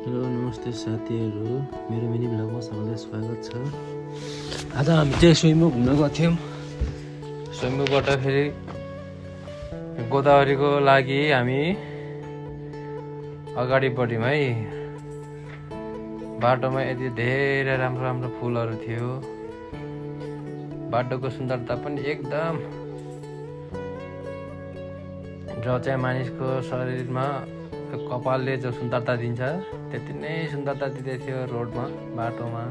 Hello नमस्ते साथीहरू, मेरो मिनी भ्लगमा सबैलाई स्वागत छ। आज हामी चाहिँ स्विमिङ घुम्न गएको थियौँ। स्विमिङबाट फेरि गोदावरीको लागि हामी अगाडि बढ्यौँ है। बाटोमा यति धेरै राम्रो राम्रो फुलहरू थियो। बाटोको सुन्दरता पनि एकदम, जो चाहिँ मानिसको शरीरमा कपालले जो सुन्दरता दिन्छ त्यति नै सुन्दरता दिँदै थियो। रोडमा बाटोमा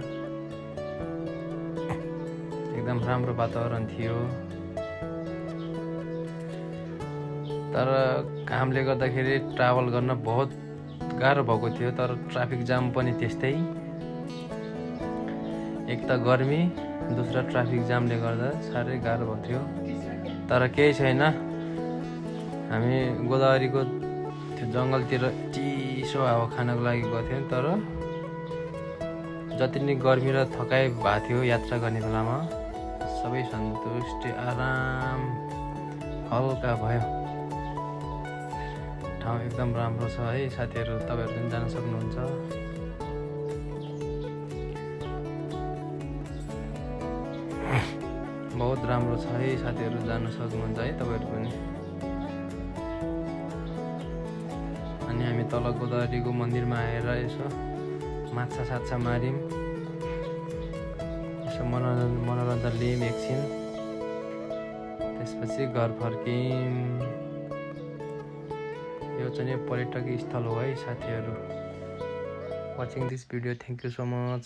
एकदम राम्रो वातावरण थियो। तर कामले गर्दाखेरि ट्राभल गर्न बहुत गाह्रो भएको थियो। तर ट्राफिक जाम पनि त्यस्तै, एक त गर्मी, दोस्रो ट्राफिक जामले गर्दा साह्रै गाह्रो भएको थियो। तर केही छैन, हामी गोदावरीको त्यो जङ्गलतिर चिसो हावा खानको लागि गएको थियौँ। तर जति नै गर्मी र थकाइ भएको थियो यात्रा गर्ने बेलामा, सबै सन्तुष्टि आराम हल्का भयो। ठाउँ एकदम राम्रो छ है साथीहरू, तपाईँहरू पनि जान सक्नुहुन्छ। बहुत राम्रो छ है साथीहरू, जान सक्नुहुन्छ है तपाईँहरू पनि। अनि हामी तल गोदावरीको मन्दिरमा आएर यसो माछा साछा मार्यौँ, यसो मनोरञ्जन लियौँ एकछिन, त्यसपछि घर फर्क्यौँ। यो चाहिँ पर्यटकीय स्थल हो है साथीहरू। Watching this video, thank you so much.